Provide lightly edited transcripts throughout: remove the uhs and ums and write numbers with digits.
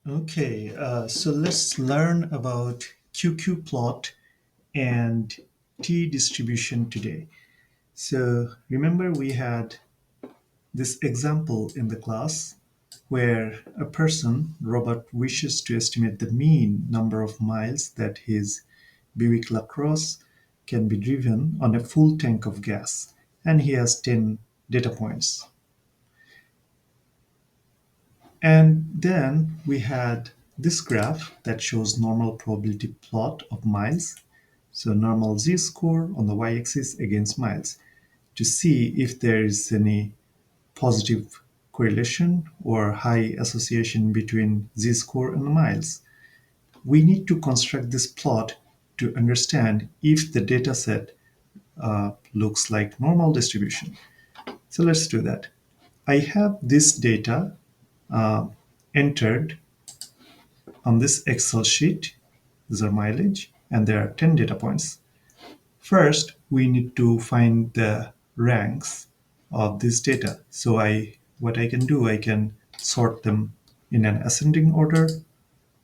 Okay, so let's learn about QQ-plot and t-distribution today. So remember we had this example in the class where a person, Robert, wishes to estimate the mean number of miles that his Buick LaCrosse can be driven on a full tank of gas, and he has 10 data points. And then we had this graph that shows normal probability plot of miles. So normal z-score on the y-axis against miles to see if there is any positive correlation or high association between z-score and miles. We need to construct this plot to understand if the data set looks like normal distribution. So let's do that. I have this data entered on this Excel sheet. These are mileage, and there are 10 data points. First, we need to find the ranks of this data. So what I can do, I can sort them in an ascending order,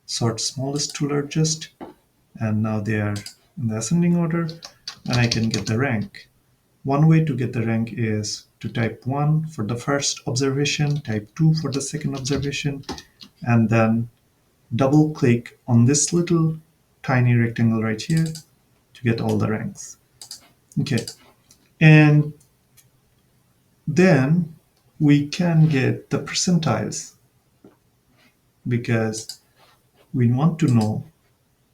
sort smallest to largest, and now they are in the ascending order, and I can get the rank. One way to get the rank is to type 1 for the first observation, type 2 for the second observation, and then double click on this little tiny rectangle right here to get all the ranks. Okay, and then we can get the percentiles because we want to know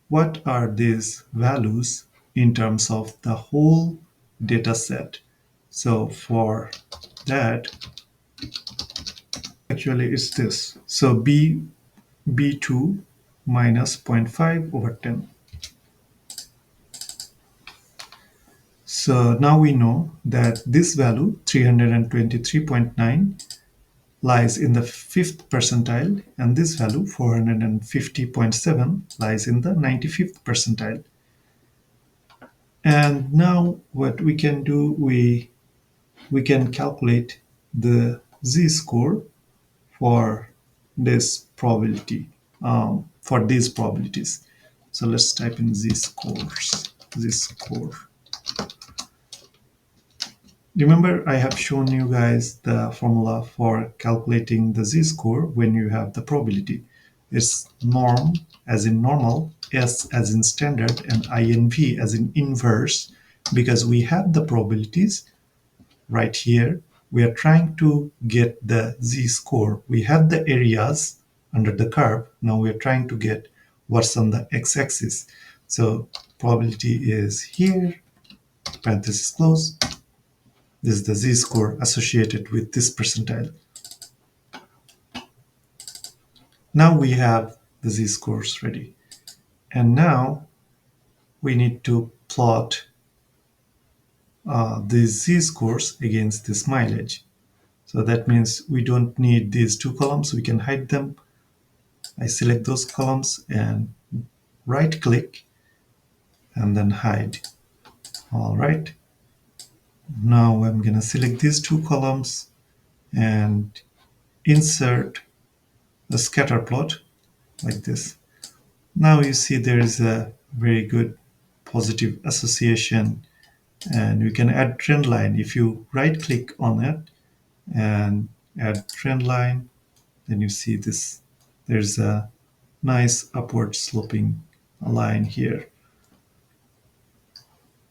what are these values in terms of the whole data set. So for that, actually it's this. So B2 minus 0.5 over 10. So now we know that this value 323.9 lies in the fifth percentile, and this value 450.7 lies in the 95th percentile. And now what we can do, we can calculate the z-score for this probability, for these probabilities. So let's type in z-score. Remember, I have shown you guys the formula for calculating the z-score when you have the probability. It's norm as in normal, S as in standard, and INV as in inverse, because we have the probabilities right here. We are trying to get the z-score. We have the areas under the curve. Now we are trying to get what's on the x-axis. So probability is here, parenthesis close. This is the z-score associated with this percentile. Now we have the z-scores ready. And now we need to plot these z-scores against this mileage. So that means we don't need these two columns. We can hide them. I select those columns and right click and then hide. All right. Now I'm going to select these two columns and insert a scatter plot like this. Now you see there is a very good positive association, and we can add trend line. If you right click on it and add trend line, then you see this, there's a nice upward sloping line here.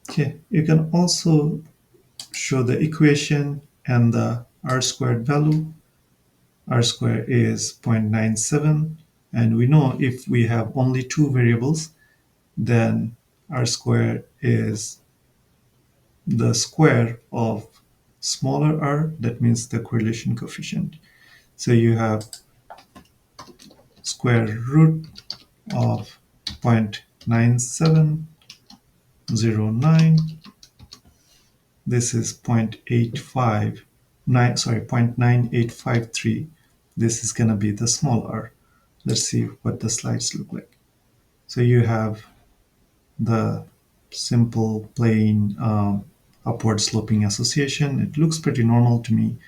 Okay, you can also show the equation and the r squared value. R squared is 0.97, and we know if we have only two variables, then r squared is the square of smaller r, that means the correlation coefficient. So you have square root of 0.9709. This is 0.9853. This is going to be the small r. Let's see what the slides look like. So you have the simple plain upward sloping association. It looks pretty normal to me.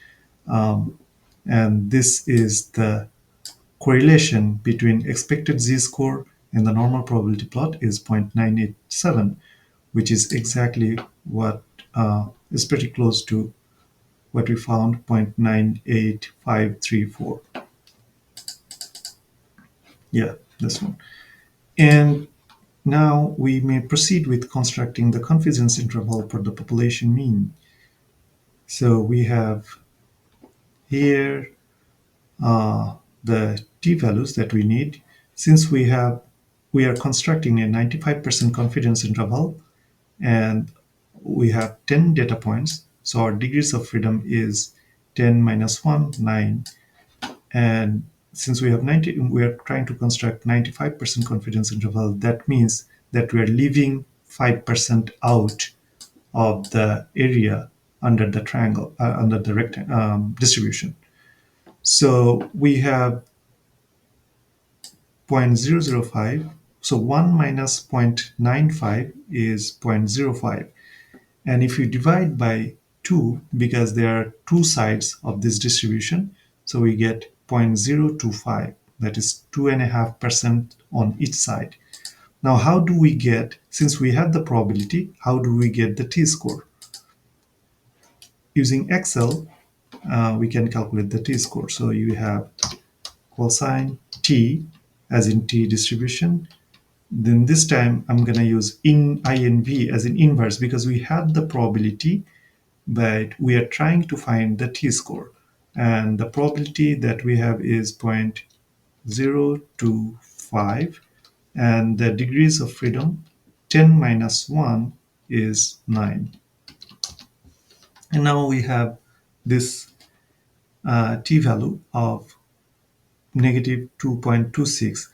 And this is the correlation between expected z-score and the normal probability plot is 0.987, which is exactly what is pretty close to what we found, 0.98534. Yeah, this one. And now we may proceed with constructing the confidence interval for the population mean. So we have here the t-values that we need. Since we are constructing a 95% confidence interval and we have 10 data points, so our degrees of freedom is 10 minus 1, 9. And since we have 90, we are trying to construct 95% confidence interval. That means that we are leaving 5% out of the area under the triangle, under the distribution. So we have 0.005. So 1 minus 0.95 is 0.05. And if you divide by 2, because there are two sides of this distribution, so we get 0.025. That is 2.5% on each side. Now, how do we get, since we have the probability, how do we get the t-score? Using Excel, we can calculate the t-score. So you have cosine t, as in t distribution. Then this time I'm going to use INV as in inverse, because we have the probability, but we are trying to find the t-score. And the probability that we have is 0.025, and the degrees of freedom, 10 minus 1 is 9. And now we have this t-value of negative 2.26.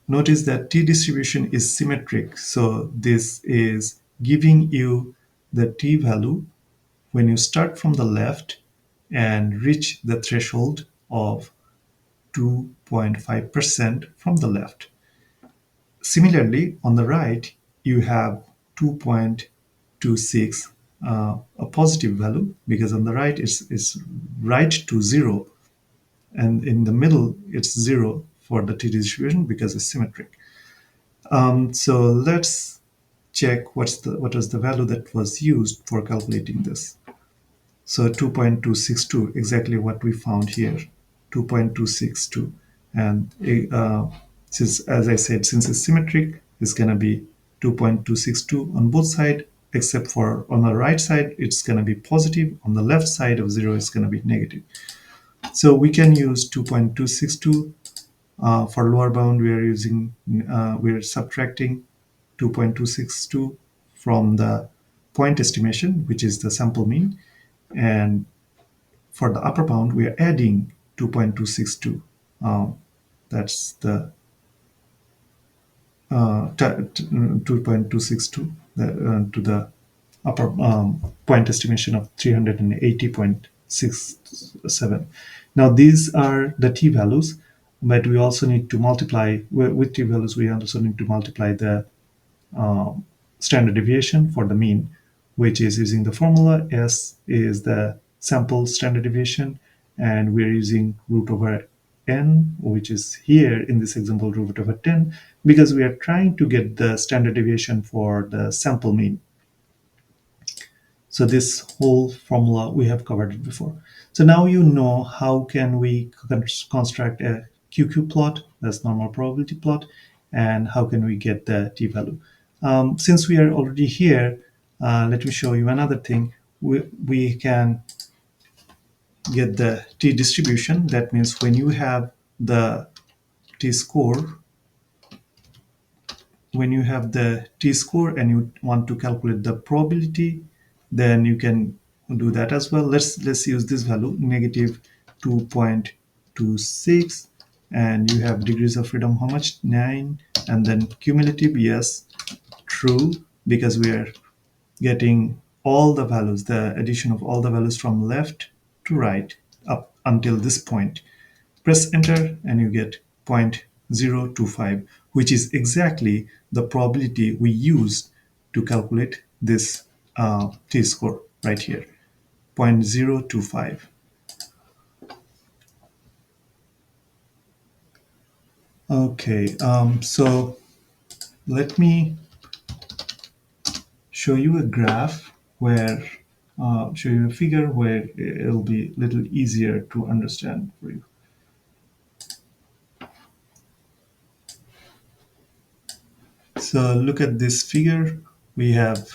Notice that t-distribution is symmetric, so this is giving you the t-value when you start from the left and reach the threshold of 2.5% from the left. Similarly, on the right, you have 2.26, a positive value, because on the right it's right to 0, and in the middle it's 0 for the t-distribution because it's symmetric. So let's check what was the value that was used for calculating this. So 2.262, exactly what we found here, 2.262. And since, as I said, since it's symmetric, it's going to be 2.262 on both sides, except for on the right side, it's going to be positive. On the left side of 0, it's going to be negative. So we can use 2.262. For lower bound, we are subtracting 2.262 from the point estimation, which is the sample mean. And for the upper bound, we are adding 2.262. That's the 2.262 to the upper point estimation of 380.67. Now these are the t-values, but we also need to multiply with t-values. We also need to multiply the standard deviation for the mean, which is using the formula. S is the sample standard deviation, and we're using root over n, which is here in this example root over 10, because we are trying to get the standard deviation for the sample mean. So this whole formula we have covered it before. So now you know how can we construct a QQ plot, that's normal probability plot, and how can we get the t-value. Since we are already here, let me show you another thing. We can get the t-distribution. That means when you have the t-score, when you have the t-score and you want to calculate the probability, then you can do that as well. Let's use this value, negative 2.26, and you have degrees of freedom, how much? 9. And then cumulative, yes, true, because we are getting all the values, the addition of all the values from left to right up until this point. Press enter and you get 0.025, which is exactly the probability we used to calculate this t-score right here, 0.025. Okay, so let me show you a graph where show you a figure where it'll be a little easier to understand for you. So look at this figure. We have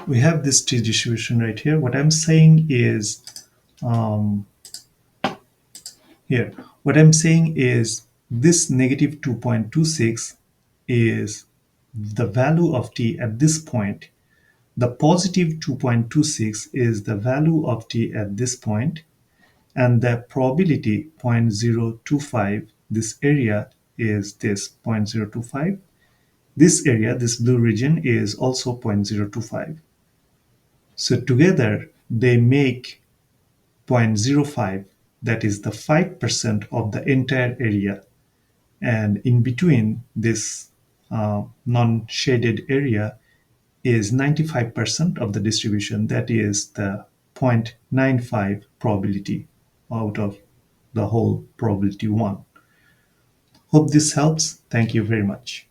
we have this t distribution right here. What I'm saying is um, here. What I'm saying is this negative 2.26 is the value of t at this point. The positive 2.26 is the value of t at this point, and the probability 0.025, this area is this 0.025. This area, this blue region, is also 0.025. So together they make zero point zero 0.05, that is the 5% of the entire area. And in between this non-shaded area is 95% of the distribution, that is the 0.95 probability out of the whole probability 1. Hope this helps. Thank you very much.